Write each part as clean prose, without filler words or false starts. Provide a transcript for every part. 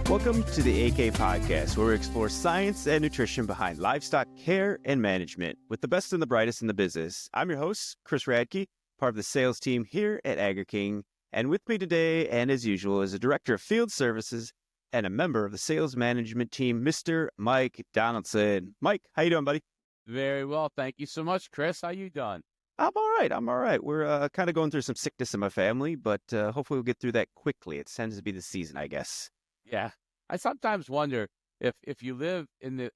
Welcome to the AK Podcast, where we explore science and nutrition behind livestock care and management with the best and the brightest in the business. I'm your host, Chris Radke, part of the sales team here at Agri-King, and with me today, and as usual, is the Director of Field Services and a member of the sales management team, Mr. Mike Donaldson. Mike, how you doing, buddy? Very well. Thank you so much, Chris. How you doing? I'm all right. We're kind of going through some sickness in my family, but hopefully we'll get through that quickly. It tends to be the season, I guess. Yeah. I sometimes wonder if you live in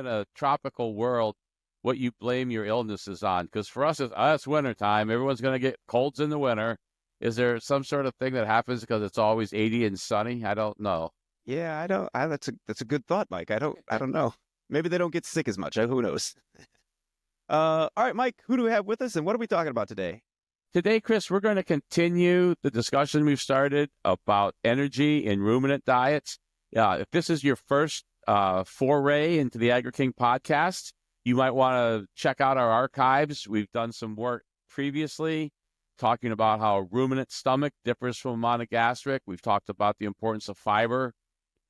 a tropical world, what you blame your illnesses on. Because for us, it's wintertime. Everyone's going to get colds in the winter. Is there some sort of thing that happens because it's always 80 and sunny? I don't know. Yeah, that's a good thought, Mike. I don't know. Maybe they don't get sick as much. Who knows? All right, Mike, who do we have with us, and what are we talking about today? Today, Chris, we're going to continue the discussion we've started about energy in ruminant diets. If this is your first foray into the Agri-King podcast, you might want to check out our archives. We've done some work previously talking about how a ruminant stomach differs from a monogastric. We've talked about the importance of fiber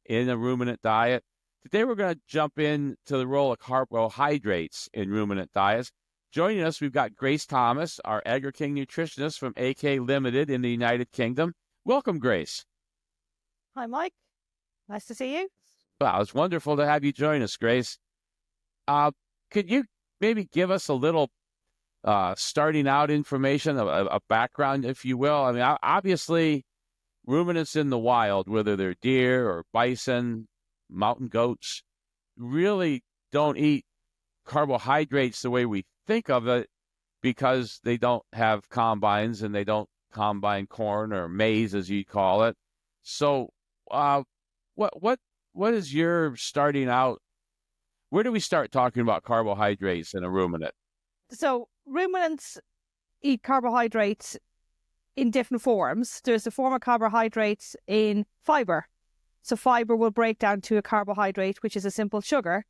in a ruminant diet. Today, we're going to jump into the role of carbohydrates in ruminant diets. Joining us, we've got Grace Thomas, our Agri-King Nutritionist from AK Limited in the United Kingdom. Welcome, Grace. Hi, Mike. Nice to see you. Well, it's wonderful to have you join us, Grace. Could you maybe give us a little starting out information, a background, if you will? I mean, obviously, ruminants in the wild, whether they're deer or bison, mountain goats, really don't eat carbohydrates the way we think of it because they don't have combines and they don't combine corn or maize, as you call it. So what is your starting out? Where do we start talking about carbohydrates in a ruminant? So ruminants eat carbohydrates in different forms. There's a form of carbohydrates in fiber. So fiber will break down to a carbohydrate, which is a simple sugar.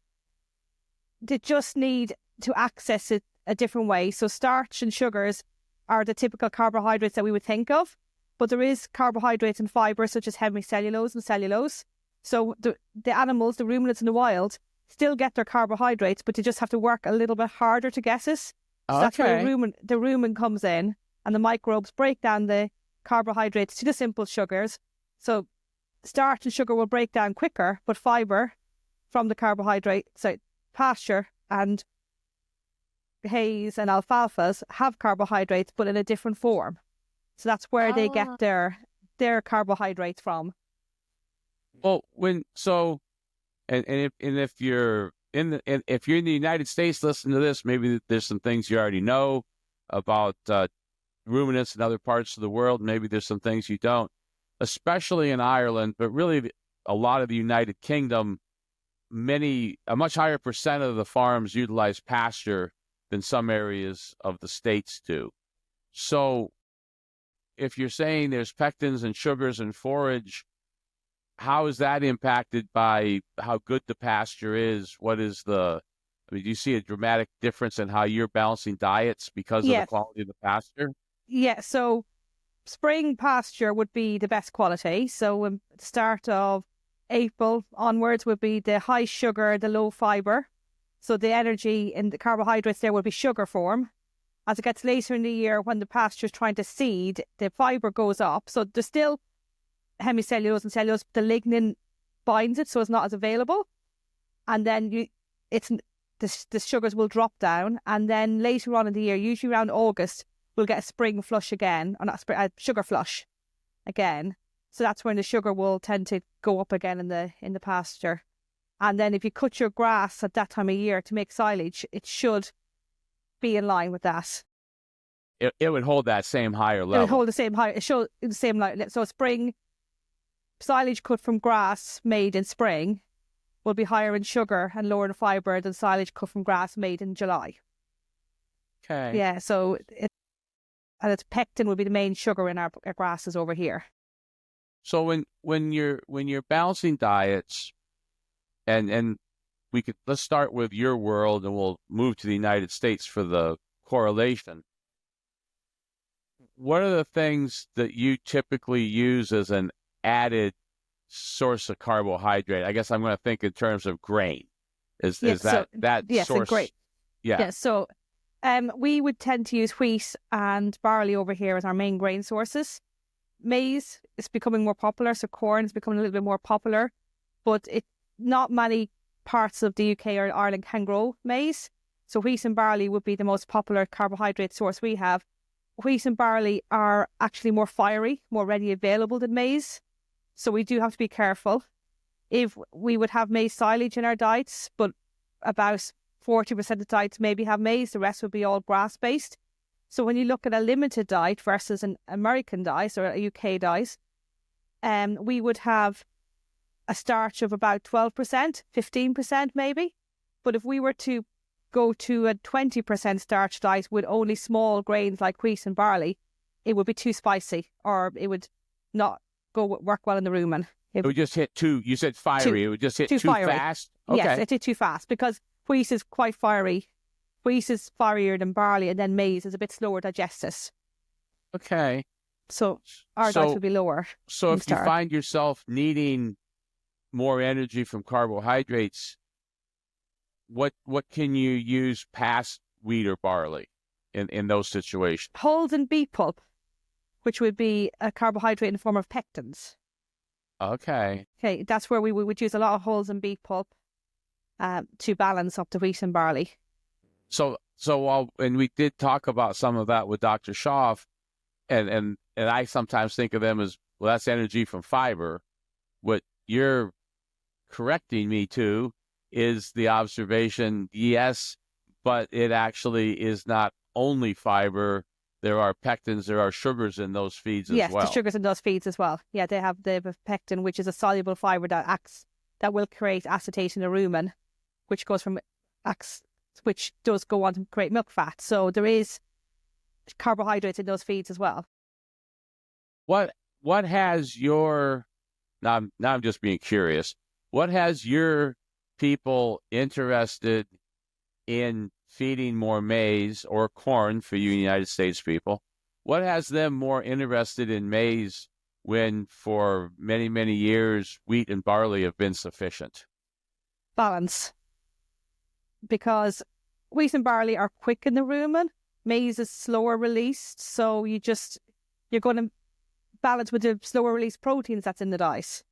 They just need to access it a different way. So starch and sugars are the typical carbohydrates that we would think of, but there is carbohydrates in fiber such as hemicellulose and cellulose. So the animals, the ruminants in the wild, still get their carbohydrates, but they just have to work a little bit harder to guess it. So that's where the rumen comes in, and the microbes break down the carbohydrates to the simple sugars. So starch and sugar will break down quicker, but fiber from the carbohydrate, so pasture and hays and alfalfas have carbohydrates, but in a different form. So that's where they get their carbohydrates from. Well, if you're in the United States, listen to this. Maybe there's some things you already know about ruminants in other parts of the world. Maybe there's some things you don't, especially in Ireland, but really a lot of the United Kingdom. A much higher percent of the farms utilize pasture than some areas of the states do. So if you're saying there's pectins and sugars in forage, how is that impacted by how good the pasture is? Do you see a dramatic difference in how you're balancing diets because of the quality of the pasture? Yeah, so spring pasture would be the best quality. So at the start of April onwards would be the high sugar, the low fiber. So the energy and the carbohydrates there would be sugar form. As it gets later in the year, when the pasture is trying to seed, the fiber goes up. So there's still hemicellulose and cellulose, the lignin binds it, so it's not as available. And then the sugars will drop down. And then later on in the year, usually around August, we'll get a spring flush again, or not a sugar flush again. So that's when the sugar will tend to go up again in the pasture. And then if you cut your grass at that time of year to make silage, it should be in line with that. It would hold that same higher level. It would hold the same high. It should the same level. So spring silage cut from grass made in spring will be higher in sugar and lower in fiber than silage cut from grass made in July. Okay. Yeah. So its pectin will be the main sugar in our grasses over here. So when you're balancing diets, and let's start with your world, and we'll move to the United States for the correlation. What are the things that you typically use as an added source of carbohydrate? I guess I'm going to think in terms of grain. Is Yes, that yes, source? great. Yeah. Yeah, so we would tend to use wheat and barley over here as our main grain sources. Maize is becoming more popular, so corn is becoming a little bit more popular, but not many parts of the UK or Ireland can grow maize. So wheat and barley would be the most popular carbohydrate source we have. Wheat and barley are actually more fiery, more readily available than maize. So we do have to be careful. If we would have maize silage in our diets, but about 40% of diets maybe have maize, the rest would be all grass-based. So when you look at a limited diet versus an American diet or a UK diet, we would have a starch of about 12%, 15% maybe. But if we were to go to a 20% starch diet with only small grains like wheat and barley, it would be too spicy, or it would not work well in the rumen. It would just hit too. You said fiery. It would just hit too fast. Okay. Yes, it did too fast because wheat is quite fiery. Wheat is fierier than barley, and then maize is a bit slower digested. Okay. So our diet would be lower. So if you find yourself needing more energy from carbohydrates, what can you use past wheat or barley in those situations? Hulls and beet pulp, which would be a carbohydrate in the form of pectins. Okay, that's where we would use a lot of hulls and beet pulp to balance up the wheat and barley. So and we did talk about some of that with Dr. Schaaf, and I sometimes think of them as, well, that's energy from fiber. What you're correcting me to is the observation, yes, but it actually is not only fiber. There are pectins, there are sugars in those feeds as well. Yes, the sugars in those feeds as well. Yeah, they have a pectin, which is a soluble fiber that will create acetate in the rumen, which does go on to create milk fat. So there is carbohydrates in those feeds as well. What has your now I'm just being curious. What has your people interested in feeding more maize or corn for you United States people? What has them more interested in maize when for many, many years wheat and barley have been sufficient? Balance. Because wheat and barley are quick in the rumen, maize is slower released, so you're going to balance with the slower released proteins that's in the diet.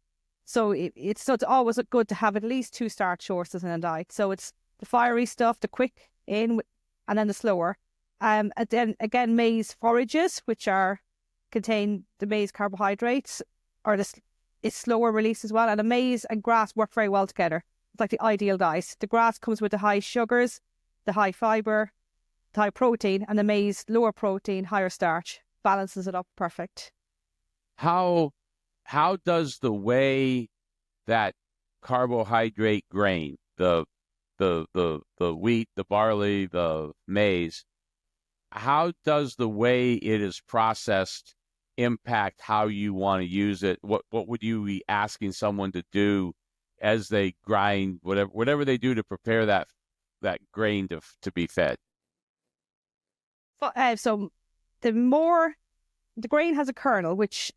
So it's always good to have at least two starch sources in a diet. So it's the fiery stuff, the quick and then the slower. And then again, maize forages, which contain the maize carbohydrates, it's slower release as well. And the maize and grass work very well together. It's like the ideal diet. The grass comes with the high sugars, the high fiber, the high protein, and the maize lower protein, higher starch. Balances it up perfect. How does the way that carbohydrate grain, the wheat, the barley, the maize, how does the way it is processed impact how you want to use it? What would you be asking someone to do as they grind whatever they do to prepare that grain to be fed? So the grain has a kernel which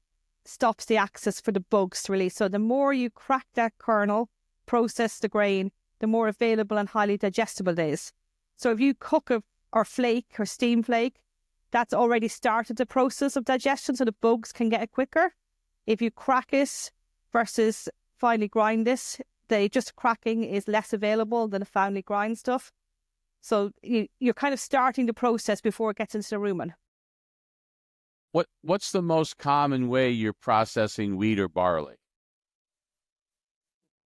stops the access for the bugs to release. So the more you crack that kernel, process the grain, the more available and highly digestible it is. So if you cook or flake or steam flake, that's already started the process of digestion, so the bugs can get it quicker. If you crack it versus finely grind this, just cracking is less available than the finely grind stuff. So you're kind of starting the process before it gets into the rumen. What's the most common way you're processing wheat or barley?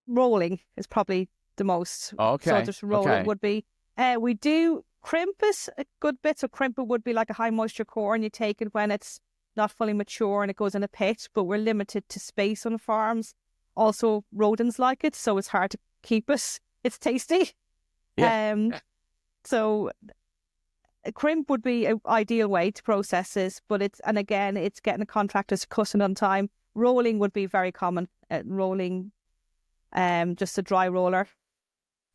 Rolling is probably the most. Okay. So just rolling would be. We do crimp it a good bit. So crimp it would be like a high moisture corn. You take it when it's not fully mature and it goes in a pit, but we're limited to space on farms. Also, rodents like it, so it's hard to keep it. It's tasty. Yeah. So a crimp would be an ideal way to process this, but it's getting a contractor to cut it on time. Rolling would be very common. Rolling, just a dry roller.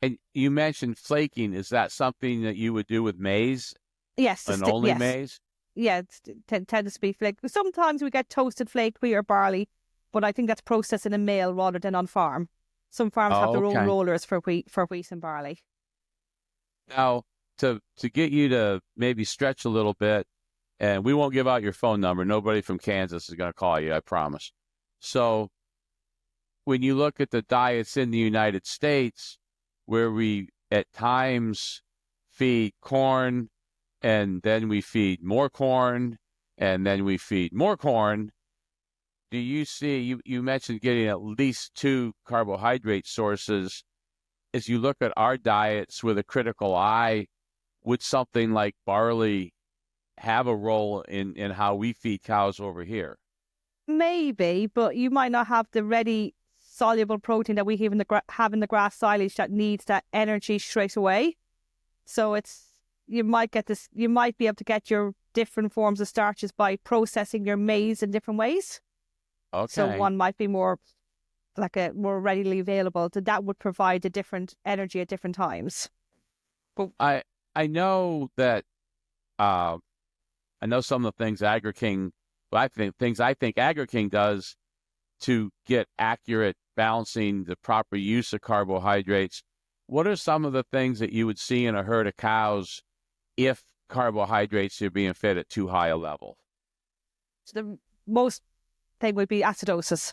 And you mentioned flaking. Is that something that you would do with maize? Yes. And only yes. maize? Yeah, it tends to be flaked. Sometimes we get toasted flaked wheat or barley, but I think that's processed in a mill rather than on farm. Some farms have their own rollers for wheat and barley. Now, to get you to maybe stretch a little bit, and we won't give out your phone number. Nobody from Kansas is going to call you, I promise. So when you look at the diets in the United States, where we at times feed corn, and then we feed more corn, and then we feed more corn, do you see, you mentioned getting at least 2 carbohydrate sources. As you look at our diets with a critical eye, would something like barley have a role in how we feed cows over here? Maybe, but you might not have the ready soluble protein that we have in the grass silage that needs that energy straight away. So you might be able to get your different forms of starches by processing your maize in different ways. Okay. So one might be more readily available. So that would provide a different energy at different times. But I know that I know some of the things Agri-King, I think Agri-King does to get accurate balancing the proper use of carbohydrates. What are some of the things that you would see in a herd of cows if carbohydrates are being fed at too high a level? So the most thing would be acidosis,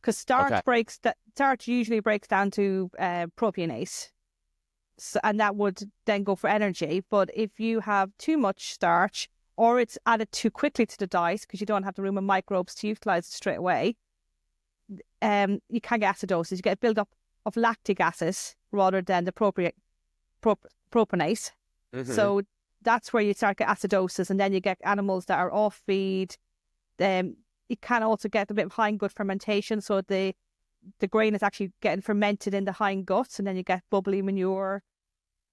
because starch usually breaks down to propionate, and that would then go for energy. But if you have too much starch, or it's added too quickly to the diet because you don't have the rumen microbes to utilize it straight away, you can get acidosis. You get a build-up of lactic acid rather than the propionate. Mm-hmm. So that's where you start get acidosis, and then you get animals that are off feed. You can also get a bit of hindgut fermentation, so the grain is actually getting fermented in the hindgut, and then you get bubbly manure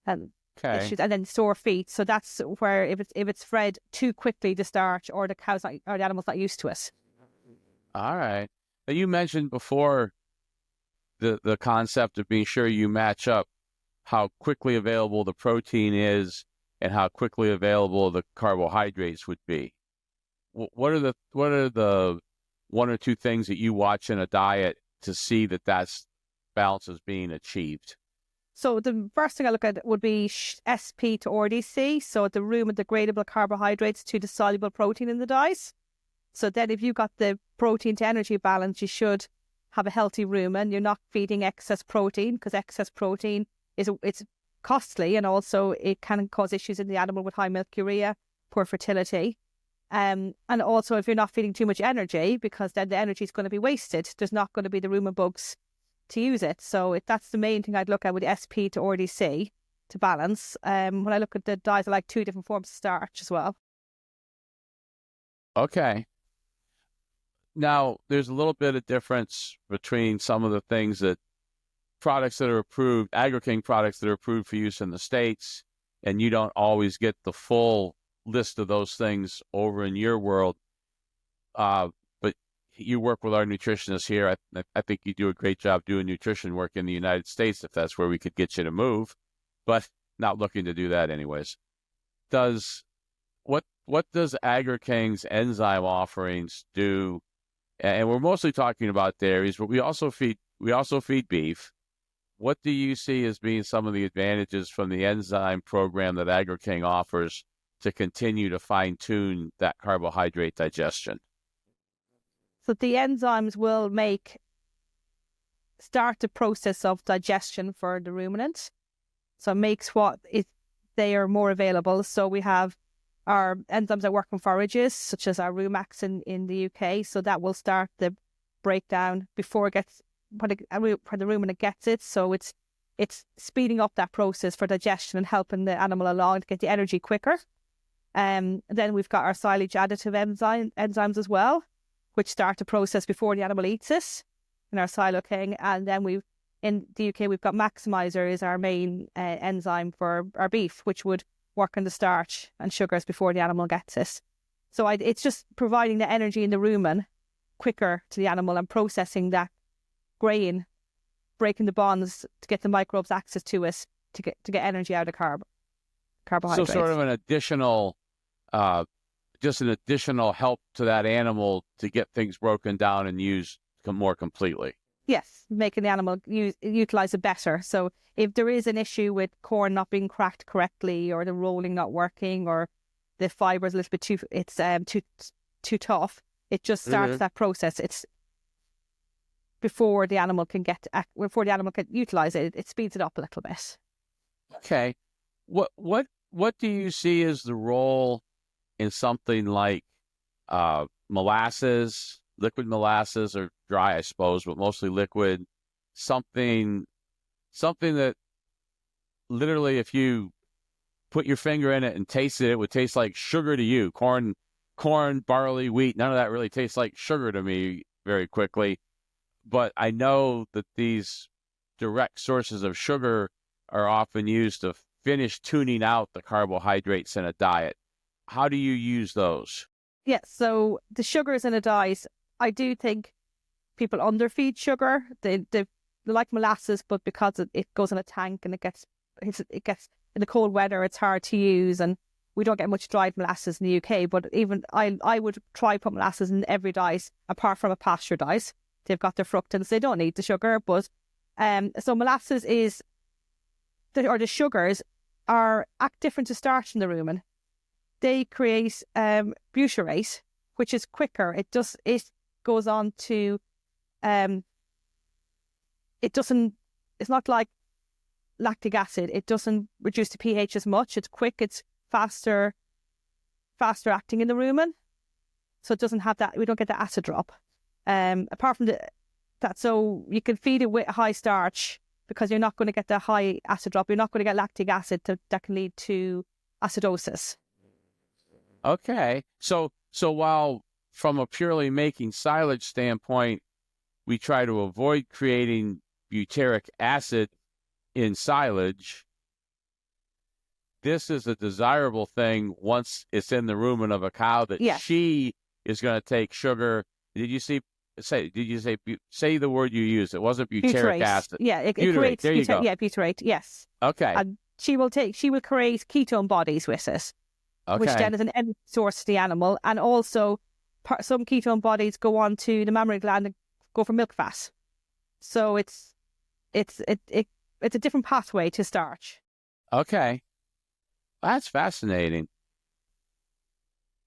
and issues, and then sore feet. So that's where if it's fed too quickly, the starch, or the cows or the animal's not used to it. All right. Now, you mentioned before the concept of being sure you match up how quickly available the protein is and how quickly available the carbohydrates would be. What are the 1 or 2 things that you watch in a diet to see that balance is being achieved? So the first thing I look at would be SP to RDC, so the rumen degradable carbohydrates to the soluble protein in the diet. So then if you got the protein to energy balance, you should have a healthy rumen. You're not feeding excess protein, because excess protein it's costly, and also it can cause issues in the animal with high milk urea, poor fertility. And also if you're not feeding too much energy, because then the energy is going to be wasted. There's not going to be the rumen bugs to use it. So that's the main thing I'd look at with the SP to RDC to balance. When I look at the diet, I like 2 different forms of starch as well. Okay. Now, there's a little bit of difference between some of the things that products that are approved, Agri-King products that are approved for use in the States, and you don't always get the full list of those things over in your world. But you work with our nutritionists here. I think you do a great job doing nutrition work in the United States, if that's where we could get you to move, but not looking to do that anyways. What does Agri-King's enzyme offerings do? And we're mostly talking about dairies, but we also feed beef. What do you see as being some of the advantages from the enzyme program that Agri-King offers to continue to fine-tune that carbohydrate digestion? So the enzymes will start the process of digestion for the ruminant. So it makes they are more available. So we have our enzymes that work in forages, such as our Rumax in the UK. So that will start the breakdown before it gets, when the ruminant gets it. So it's speeding up that process for digestion and helping the animal along to get the energy quicker. Then we've got our silage additive enzymes as well, which start the process before the animal eats it in our Silo-King. And then in the UK, we've got Maximizer is our main enzyme for our beef, which would work on the starch and sugars before the animal gets it. So it's just providing the energy in the rumen quicker to the animal and processing that grain, breaking the bonds to get the microbes access to it to get energy out of carbohydrates. So sort of an additional help to that animal to get things broken down and used more completely. Yes, making the animal utilize it better. So if there is an issue with corn not being cracked correctly, or the rolling not working, or the fiber is a little bit too tough, it just starts that process. It's before the animal can utilize it. It speeds it up a little bit. Okay, what do you see as the role in something like molasses? Liquid molasses, or dry, I suppose, but mostly liquid. Something that literally, if you put your finger in it and taste it, it would taste like sugar to you. Corn, barley, wheat, none of that really tastes like sugar to me very quickly. But I know that these direct sources of sugar are often used to finish tuning out the carbohydrates in a diet. How do you use those? Yes, so the sugars in a diet, I do think people underfeed sugar. They like molasses, but because it goes in a tank and it gets in the cold weather, it's hard to use, and we don't get much dried molasses in the UK. But even I would try put molasses in every diet, apart from a pasture diet. They've got their fructans; they don't need the sugar. But so molasses the sugars act different to starch in the rumen. They create butyrate, which is quicker. It goes on to it's not like lactic acid. It doesn't reduce the pH as much. It's quick. It's faster acting in the rumen, so it doesn't have that. We don't get the acid drop. Apart from that, so you can feed it with high starch because you're not going to get the high acid drop. You're not going to get lactic acid that can lead to acidosis. Okay, so while from a purely making silage standpoint, we try to avoid creating butyric acid in silage, this is a desirable thing once it's in the rumen of a cow that she is going to take sugar. Did you say the word you used? It wasn't butyric acid. Yeah, it creates there you go. Yeah, butyrate. Yes. Okay. And she will create ketone bodies with it. Okay. Which then is an energy source to the animal, and also some ketone bodies go on to the mammary gland and go for milk fat. So it's a different pathway to starch. Okay, that's fascinating.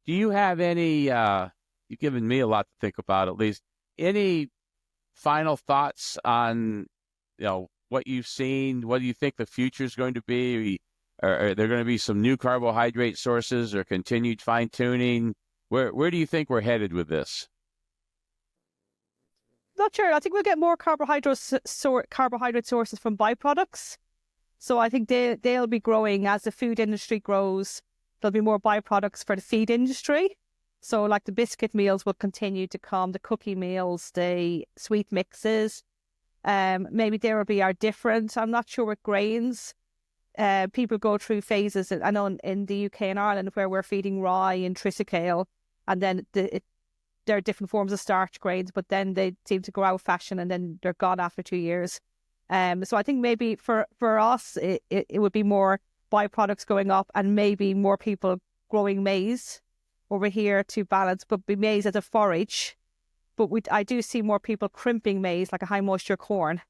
Do you have any? You've given me a lot to think about. At least any final thoughts on what you've seen? What do you think the future is going to be? Are there going to be some new carbohydrate sources or continued fine-tuning? Where do you think we're headed with this? Not sure. I think we'll get more carbohydrate sources from byproducts. So I think they'll be growing as the food industry grows. There'll be more byproducts for the feed industry. So like the biscuit meals will continue to come, the cookie meals, the sweet mixes. Maybe there will be our different. I'm not sure with grains. People go through phases. I know in the UK and Ireland where we're feeding rye and triticale, and then there are different forms of starch grains, but then they seem to go out of fashion and then they're gone after 2 years. So I think maybe for us, it would be more byproducts going up and maybe more people growing maize over here to balance, but be maize as a forage. But I do see more people crimping maize, like a high moisture corn.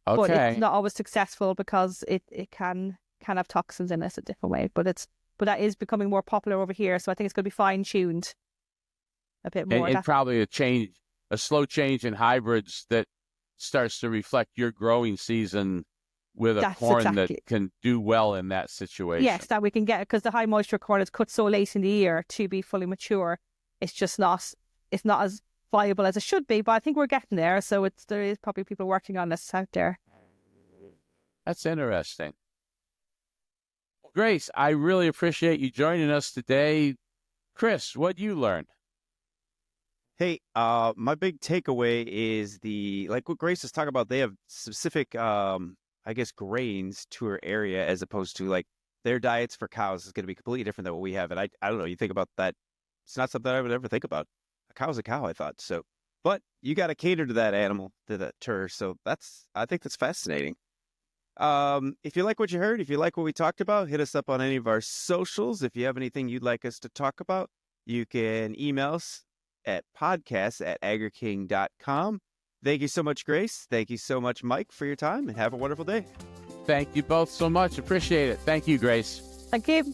Okay. But it's not always successful because it can have toxins in it a different way. But that is becoming more popular over here. So I think it's going to be fine-tuned a bit more. And probably a slow change in hybrids that starts to reflect your growing season with a corn that can do well in that situation. Yes, that we can get, because the high moisture corn is cut so late in the year to be fully mature. It's not as viable as it should be, but I think we're getting there. So there is probably people working on this out there. That's interesting. Grace, I really appreciate you joining us today. Chris, what you learned? Hey, my big takeaway is like what Grace is talking about. They have specific, grains to her area, as opposed to like their diets for cows is going to be completely different than what we have. And I don't know. You think about that. It's not something I would ever think about. A cow's a cow, I thought. So, but you got to cater to that animal, to her. So I think that's fascinating. If you like what you heard, if you like what we talked about, hit us up on any of our socials. If you have anything you'd like us to talk about, you can email us at podcast@agriking.com. Thank you so much, Grace. Thank you so much, Mike, for your time, and have a wonderful day. Thank you both so much. Appreciate it. Thank you, Grace. Thank you.